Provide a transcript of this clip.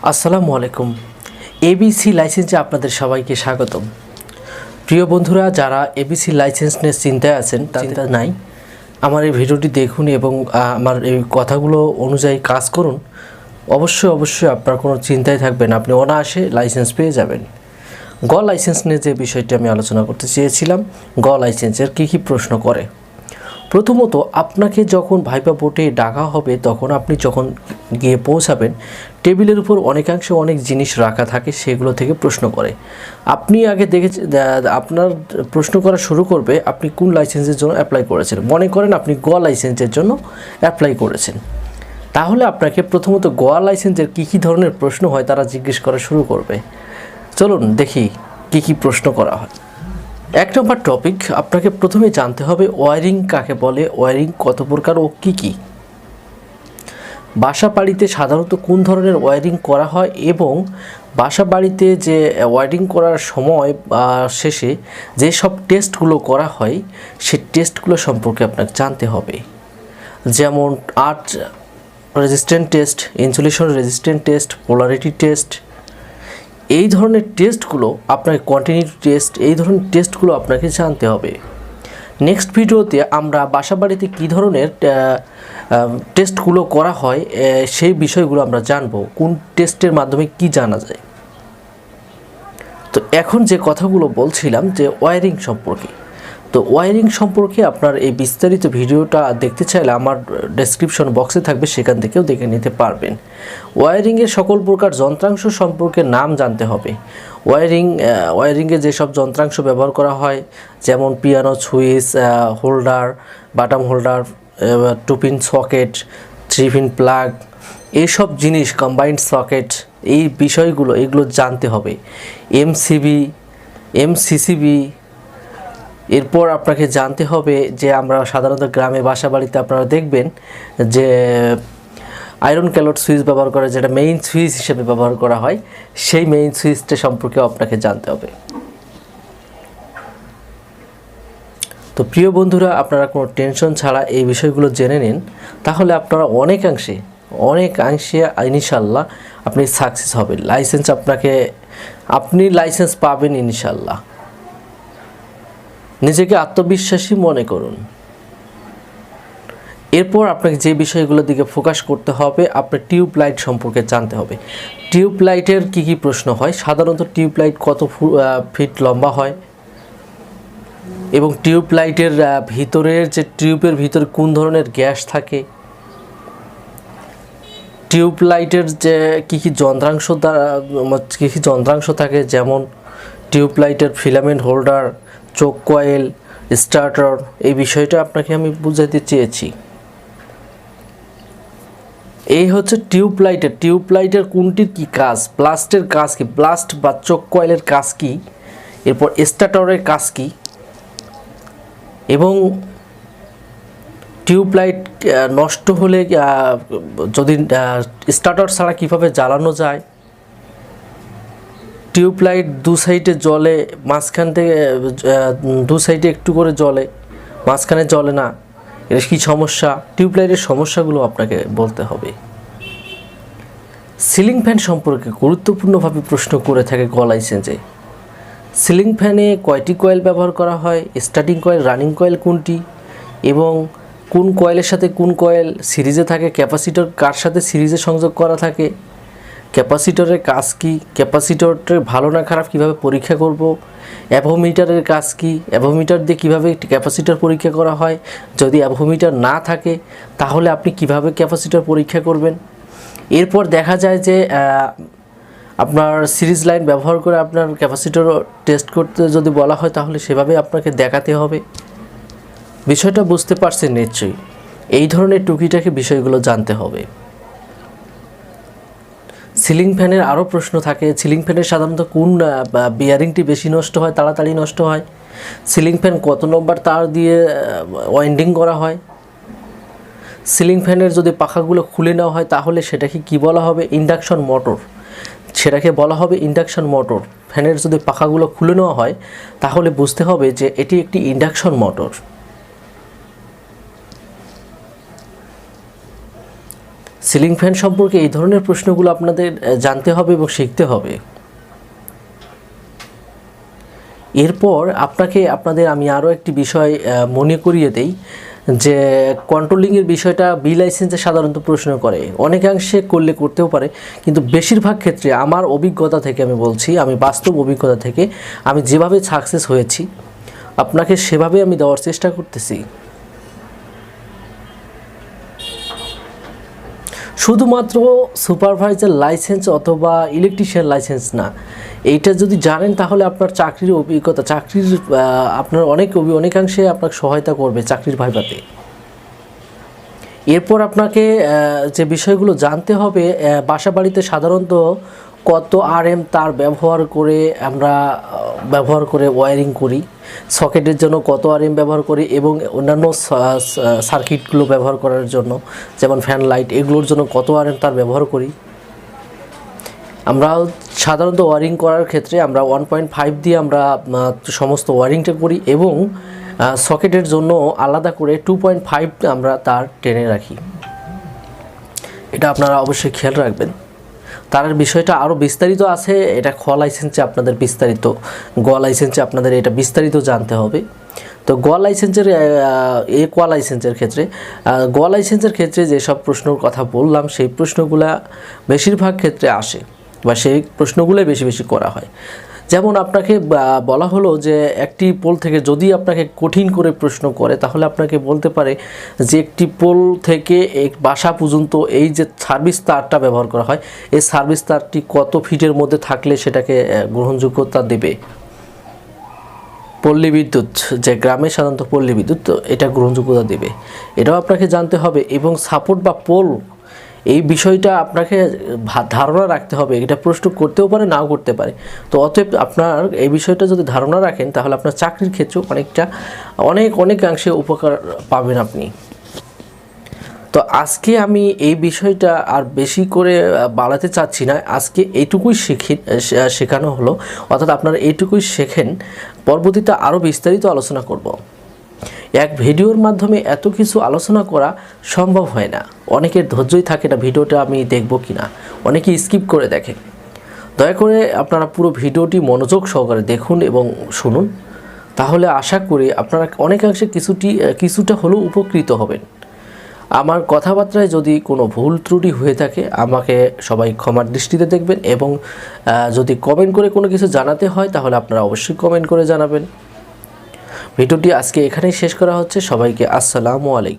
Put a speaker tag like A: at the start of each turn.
A: আসসালামু আলাইকুম। এবিসি লাইসেন্সে আপনাদের সবাইকে স্বাগতম। প্রিয় বন্ধুরা, যারা এবিসি লাইসেন্স নিয়ে চিন্তায় আছেন, চিন্তা নাই, আমার এই ভিডিওটি দেখুন এবং আমার এই কথাগুলো অনুযায়ী কাজ করুন। অবশ্যই আপনার কোনো চিন্তায় থাকবেন, আপনি অনায়াসে লাইসেন্স পেয়ে যাবেন। লাইসেন্স নিয়ে যে বিষয়টি আমি আলোচনা করতে চেয়েছিলাম, লাইসেন্সের কী কী প্রশ্ন করে। প্রথমত, আপনাকে যখন ভাইবা বোর্ডে ডাকা হবে, তখন আপনি যখন গিয়ে পৌঁছাবেন, টেবিলের উপর অনেকাংশে অনেক জিনিস রাখা থাকে, সেগুলো থেকে প্রশ্ন করে। আপনি আগে আপনার প্রশ্ন করা শুরু করবে আপনি কোন লাইসেন্সের জন্য অ্যাপ্লাই করেছেন। মনে করেন আপনি লাইসেন্সের জন্য অ্যাপ্লাই করেছেন, তাহলে আপনাকে প্রথমত লাইসেন্সের কী কী ধরনের প্রশ্ন হয় তারা জিজ্ঞেস করা শুরু করবে। চলুন দেখি কী কী প্রশ্ন করা হয়। 1 নম্বর টপিক, আপনাকে প্রথমে জানতে হবে ওয়্যারিং কাকে বলে, ওয়্যারিং কত প্রকার ও কী কী। বাসা বাড়িতে সাধারণত কোন ধরনের ওয়্যারিং করা হয় এবং বাসা বাড়িতে যে ওয়্যারিং করার সময় শেষে যে সব টেস্টগুলো করা হয়, সেই টেস্টগুলো সম্পর্কে আপনাকে জানতে হবে। যেমন art resistant test, insulation resistant test, polarity test, এই ধরনের টেস্টগুলো আপনাকে কন্টিনিউটি টেস্ট, এই ধরনের টেস্টগুলো আপনাকে জানতে হবে। নেক্সট ভিডিওতে আমরা বাসাবাড়িতে কী ধরনের টেস্টগুলো করা হয় সেই বিষয়গুলো আমরা জানব, কোন টেস্টের মাধ্যমে কি জানা যায়। তো এখন যে কথাগুলো বলছিলাম যে ওয়্যারিং সম্পর্কে, তো ওয়্যারিং সম্পর্কে আপনার এই বিস্তারিত ভিডিওটা দেখতে চাইলে আমার ডেসক্রিপশন বক্সে থাকবে, সেখান থেকেও দেখে নিতে পারবেন। ওয়্যারিংয়ের সকল প্রকার যন্ত্রাংশ সম্পর্কে নাম জানতে হবে। ওয়্যারিংয়ে যেসব যন্ত্রাংশ ব্যবহার করা হয়, যেমন piano switch, holder, batten holder, 2-পিন সকেট, 3-পিন প্লাগ, এইসব জিনিস, কম্বাইন্ড সকেট, এই বিষয়গুলো এগুলো জানতে হবে। এমসিবি, এমসিসিবি, এরপর আপনাকে জানতে হবে যে আমরা সাধারণত গ্রামে বাসা বাড়িতে আপনারা দেখবেন যে আয়রন ক্যালোড সুইচ ব্যবহার করে, যেটা মেইন সুইচ হিসেবে ব্যবহার করা হয়, সেই মেইন সুইচটা সম্পর্কেও আপনাকে জানতে হবে। তো প্রিয় বন্ধুরা, আপনারা কোনো টেনশন ছাড়া এই বিষয়গুলো জেনে নিন, তাহলে আপনারা অনেকাংশে ইনশাল্লাহ আপনি সাকসেস হবেন। আপনি লাইসেন্স পাবেন ইনশাল্লাহ। নিজেকে আত্মবিশ্বাসী মনে করুন। এরপর আপনাকে যে বিষয়গুলোর দিকে ফোকাস করতে হবে, আপনার টিউব লাইট সম্পর্কে জানতে হবে। টিউব লাইটের কী কী প্রশ্ন হয়, সাধারণত টিউব লাইট কত ফিট লম্বা হয় এবং টিউব লাইটের ভিতরের যে টিউবের ভিতরে কোন ধরনের গ্যাস থাকে, টিউব লাইটের যে কী কী যন্ত্রাংশ থাকে, যেমন টিউব লাইটের ফিলামেন্ট হোল্ডার, চোক কয়েল, স্টার্টার, এই বিষয়টা আপনাকে আমি বুঝাইতে চেয়েছি। এই হচ্ছে টিউব লাইটের কোনটির কি কাজ, ব্লাস্টের কাজ কি, ব্লাস্ট বা চোক কয়েলের কাজ কি, এরপর স্টার্টারের কাজ কি, এবং টিউব লাইট নষ্ট হলে যদি স্টার্টার ছাড়া কীভাবে জ্বালানো যায়, টিউব লাইট দু সাইডে জ্বলে, মাঝখান থেকে দু সাইডে একটু করে জ্বলে, মাঝখানে জ্বলে না, এর কী সমস্যা, টিউব লাইটের সমস্যাগুলো আপনাকে বলতে হবে। সিলিং ফ্যান সম্পর্কে গুরুত্বপূর্ণভাবে প্রশ্ন করে থাকে লাইসেন্সে। সিলিং ফ্যানে কয়টি কয়েল ব্যবহার করা হয়, স্টার্টিং কয়েল, রানিং কয়েল কোনটি, এবং কোন কয়েলের সাথে কোন কয়েল সিরিজে থাকে, ক্যাপাসিটর কার সাথে সিরিজে সংযোগ করা থাকে, ক্যাপাসিটরের কাজ কী, ক্যাপাসিটরের ভালো না খারাপ কীভাবে পরীক্ষা করব, অ্যাভোমিটারের কাজ কী, অ্যাভোমিটার দিয়ে কীভাবে ক্যাপাসিটর পরীক্ষা করা হয়, যদি অ্যাভোমিটার না থাকে তাহলে আপনি কিভাবে ক্যাপাসিটর পরীক্ষা করবেন। এরপর দেখা যায় যে আপনার সিরিজ লাইন ব্যবহার করে আপনার ক্যাপাসিটর টেস্ট করতে যদি বলা হয়, তাহলে সেভাবে আপনাকে দেখাতে হবে। বিষয়টা বুঝতে পারছেন নিশ্চয়ই। এই ধরনের টুকিটাকি বিষয়গুলো জানতে হবে। সিলিং ফ্যানের আরও প্রশ্ন থাকে। সিলিং ফ্যানের সাধারণত কোন বিয়ারিংটি বেশি নষ্ট হয়, তাড়াতাড়ি নষ্ট হয়, সিলিং ফ্যান কত নম্বর তার দিয়ে ওয়াইন্ডিং করা হয়, সিলিং ফ্যানের যদি পাখাগুলো খুলে নেওয়া হয় তাহলে সেটাকে কি বলা হবে, ইন্ডাকশন মোটর, সেটাকে বলা হবে ইন্ডাকশন মোটর। ফ্যানের যদি পাখাগুলো খুলে নেওয়া হয় তাহলে বুঝতে হবে যে এটি একটি ইন্ডাকশন মোটর। সিলিং ফ্যান সম্পর্কে এই ধরনের প্রশ্নগুলো আপনাদের জানতে হবে এবং শিখতে হবে। এরপর আপনাদের আমি আরও একটি বিষয় মনে করিয়ে দেই যে কন্ট্রোলিংয়ের বিষয়টা বি লাইসেন্সে সাধারণত প্রশ্ন করে, অনেকাংশে করতেও পারে, কিন্তু বেশিরভাগ ক্ষেত্রে আমার অভিজ্ঞতা থেকে আমি বলছি, আমি বাস্তব অভিজ্ঞতা থেকে আমি যেভাবে সাকসেস হয়েছি আপনাকে সেভাবে আমি দেওয়ার চেষ্টা করতেছি। শুধুমাত্র সুপারভাইজার লাইসেন্স অথবা ইলেকট্রিশিয়ান লাইসেন্স না, এইটা যদি জানেন তাহলে আপনার চাকরির অভিজ্ঞতা, আপনার অনেকাংশে আপনাকে সহায়তা করবে চাকরির ভাইভাতে। এরপর আপনাকে যে বিষয়গুলো জানতে হবে, বাসা বাড়িতে সাধারণত কত RM তার ব্যবহার করে ওয়্যারিং করি, সকেটের জন্য কত RM ব্যবহার করি এবং অন্যান্য সার্কিটগুলো ব্যবহার করার জন্য যেমন ফ্যান লাইট এগুলোর জন্য কত RM তার ব্যবহার করি। আমরা সাধারণত ওয়্যারিং করার ক্ষেত্রে আমরা 1.5 দিয়ে আমরা সমস্ত ওয়্যারিংটা করি এবং সকেটের জন্য আলাদা করে 2.5 আমরা তার টেনে রাখি। এটা আপনারা অবশ্যই খেয়াল রাখবেন। তার বিষয়টা আরও বিস্তারিত আছে, এটা খ লাইসেন্সে আপনাদের বিস্তারিত, গ লাইসেন্সে আপনাদের এটা বিস্তারিত জানতে হবে। তো গ লাইসেন্সের ক্ষেত্রে যেসব প্রশ্নের কথা বললাম সেই প্রশ্নগুলা বেশিরভাগ ক্ষেত্রে আসে বা সেই প্রশ্নগুলোই বেশি করা হয়। যেমন আপনাকে বলা হলো যে একটি পোল থেকে যদি আপনাকে কঠিন করে প্রশ্ন করে তাহলে আপনাকে বলতে পারে যে একটি পোল থেকে এক বাসা পর্যন্ত এই যে সার্ভিস তারটা ব্যবহার করা হয়, এই সার্ভিস তারটি কত ফিটের মধ্যে থাকলে সেটাকে গ্রহণযোগ্যতা দেবে। পল্লী বিদ্যুৎ, যে গ্রামে সাধারণত পল্লী বিদ্যুৎ, তো এটা গ্রহণযোগ্যতা দেবে, এটাও আপনাকে জানতে হবে। এবং সাপোর্ট বা পোল, এই বিষয়টা আপনাকে ধারণা রাখতে হবে। এটা প্রশ্ন করতেও পারে, নাও করতে পারে। তো অতএব আপনার এই বিষয়টা যদি ধারণা রাখেন তাহলে আপনার চাকরির ক্ষেত্রেও অনেকাংশে উপকার পাবেন আপনি। তো আজকে আমি এই বিষয়টা আর বেশি করে বাড়াতে চাচ্ছি না, আজকে এইটুকুই শেখানো হলো, অর্থাৎ আপনারা এইটুকুই শেখেন। পরবর্তীতে আরও বিস্তারিত আলোচনা করব। এক ভিডিওর মাধ্যমে এত কিছু আলোচনা করা সম্ভব হয় না, অনেকের ধৈর্যই থাকে না ভিডিওটা আমি দেখব কিনা, অনেকেই স্কিপ করে দেখে। দয়া করে আপনারা পুরো ভিডিওটি মনোযোগ সহকারে দেখুন এবং শুনুন, তাহলে আশা করি আপনারা অনেকাংশে কিছুটা হলেও উপকৃত হবেন। আমার কথাবার্তায় যদি কোনো ভুল ত্রুটি হয়ে থাকে আমাকে সবাই ক্ষমার দৃষ্টিতে দেখবেন এবং যদি কমেন্ট করে কোনো কিছু জানাতে হয় তাহলে আপনারা অবশ্যই কমেন্ট করে জানাবেন। ভিডিওটি আজকে এখানেই শেষ করা হচ্ছে। সবাইকে আসসালামু আলাইকুম।